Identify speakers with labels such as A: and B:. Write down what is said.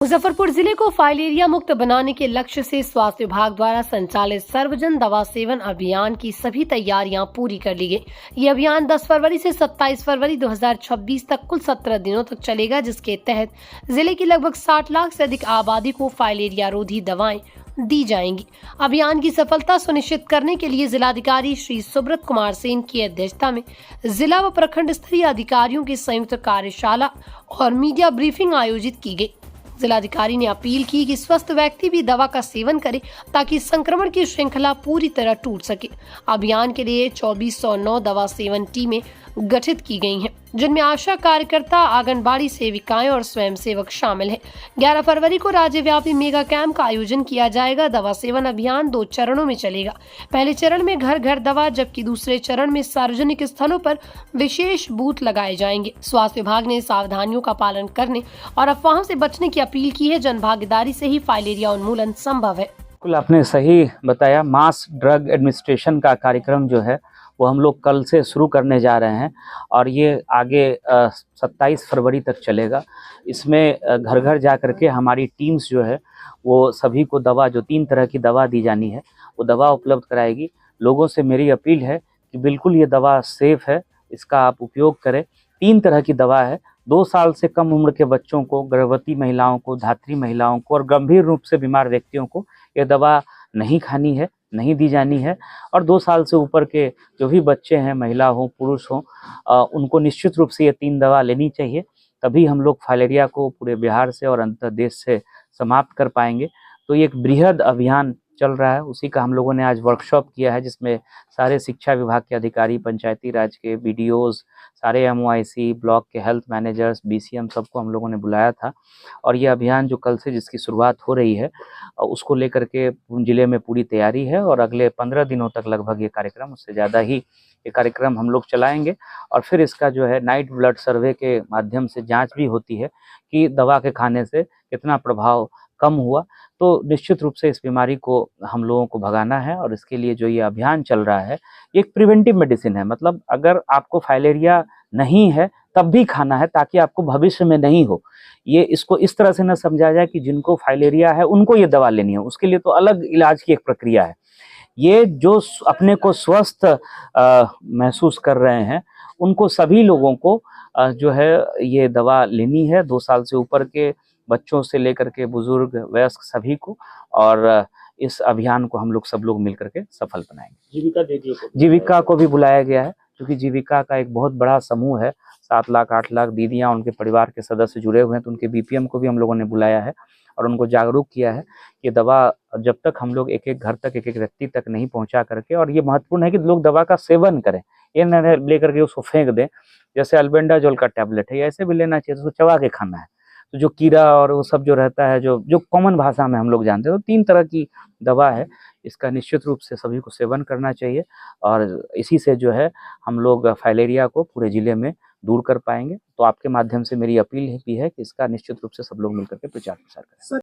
A: मुजफ्फरपुर जिले को फाइलेरिया मुक्त बनाने के लक्ष्य से स्वास्थ्य विभाग द्वारा संचालित सर्वजन दवा सेवन अभियान की सभी तैयारियां पूरी कर ली गई। ये अभियान 10 फरवरी से 27 फरवरी 2026 तक कुल 17 दिनों तक चलेगा, जिसके तहत जिले की लगभग 60 लाख से अधिक आबादी को फाइलेरिया रोधी दवाएं दी जाएंगी। अभियान की सफलता सुनिश्चित करने के लिए जिलाधिकारी श्री सुब्रत कुमार सेन की अध्यक्षता में जिला व प्रखंड स्तरीय अधिकारियों की संयुक्त कार्यशाला और मीडिया ब्रीफिंग आयोजित की गई। जिलाधिकारी ने अपील की कि स्वस्थ व्यक्ति भी दवा का सेवन करे ताकि संक्रमण की श्रृंखला पूरी तरह टूट सके। अभियान के लिए 2409 दवा सेवन टीमें गठित की गई हैं, जिनमें आशा कार्यकर्ता, आंगनबाड़ी सेविकाएं और स्वयंसेवक शामिल हैं। 11 फरवरी को राज्यव्यापी मेगा कैंप का आयोजन किया जाएगा। दवा सेवन अभियान 2 चरणों में चलेगा। पहले चरण में घर घर दवा, जबकि दूसरे चरण में सार्वजनिक स्थलों पर विशेष बूथ लगाए जाएंगे। स्वास्थ्य विभाग ने सावधानियों का पालन करने और अफवाहों से बचने की अपील की है। जन भागीदारी से ही फाइलेरिया उन्मूलन संभव है।
B: बिल्कुल आपने सही बताया। मास ड्रग एडमिनिस्ट्रेशन का कार्यक्रम जो है वो हम लोग कल से शुरू करने जा रहे हैं और ये आगे 27 फरवरी तक चलेगा। इसमें घर घर जा करके हमारी टीम्स जो है वो सभी को दवा, जो 3 तरह की दवा दी जानी है, वो दवा उपलब्ध कराएगी। लोगों से मेरी अपील है कि बिल्कुल ये दवा सेफ है, इसका आप उपयोग करें। 3 तरह की दवा है। 2 साल से कम उम्र के बच्चों को, गर्भवती महिलाओं को, धात्री महिलाओं को और गंभीर रूप से बीमार व्यक्तियों को ये दवा नहीं खानी है, नहीं दी जानी है। और 2 साल से ऊपर के जो भी बच्चे हैं, महिला हो, पुरुष हो, उनको निश्चित रूप से ये 3 दवा लेनी चाहिए। तभी हम लोग फाइलेरिया को पूरे बिहार से और अंतर देश से समाप्त कर पाएंगे। तो ये एक बृहद अभियान चल रहा है, उसी का हम लोगों ने आज वर्कशॉप किया है, जिसमें सारे शिक्षा विभाग के अधिकारी, पंचायती राज के बीडीओज, सारे एमओआईसी, ब्लॉक के हेल्थ मैनेजर्स, बीसीएम, सबको हम लोगों ने बुलाया था। और ये अभियान जो कल से जिसकी शुरुआत हो रही है, उसको लेकर के जिले में पूरी तैयारी है और अगले 15 दिनों तक लगभग ये कार्यक्रम, उससे ज़्यादा ही ये कार्यक्रम हम लोग चलाएंगे। और फिर इसका जो है नाइट ब्लड सर्वे के माध्यम से जाँच भी होती है कि दवा के खाने से कितना प्रभाव कम हुआ। तो निश्चित रूप से इस बीमारी को हम लोगों को भगाना है और इसके लिए जो ये अभियान चल रहा है, ये एक प्रिवेंटिव मेडिसिन है। मतलब अगर आपको फाइलेरिया नहीं है तब भी खाना है ताकि आपको भविष्य में नहीं हो। ये इसको इस तरह से न समझा जाए कि जिनको फाइलेरिया है उनको ये दवा लेनी है, उसके लिए तो अलग इलाज की एक प्रक्रिया है। ये जो अपने को स्वस्थ महसूस कर रहे हैं, उनको सभी लोगों को जो है ये दवा लेनी है। 2 साल से ऊपर के बच्चों से लेकर के बुजुर्ग, वयस्क सभी को। और इस अभियान को हम लोग सब लोग मिलकर के सफल बनाएंगे। जीविका को भी बुलाया गया है, क्योंकि जीविका का एक बहुत बड़ा समूह है। 7 लाख 8 लाख दीदियां, उनके परिवार के सदस्य जुड़े हुए हैं। तो उनके बीपीएम को भी हम लोगों ने बुलाया है और उनको जागरूक किया है कि दवा जब तक हम लोग एक एक घर तक, एक एक व्यक्ति तक नहीं पहुंचा करके, और ये महत्वपूर्ण है कि लोग दवा का सेवन करें, ये न लेकर के उसको फेंक दें। जैसे अल्बेंडाजोल का टैबलेट है, ऐसे भी लेना चाहिए, उसको चबा के खाना है। तो जो कीड़ा और वो सब जो रहता है, जो कॉमन भाषा में हम लोग जानते हैं, तो 3 तरह की दवा है। इसका निश्चित रूप से सभी को सेवन करना चाहिए और इसी से जो है हम लोग फाइलेरिया को पूरे जिले में दूर कर पाएंगे। तो आपके माध्यम से मेरी अपील भी है कि इसका निश्चित रूप से सब लोग मिलकर के प्रचार प्रसार करें।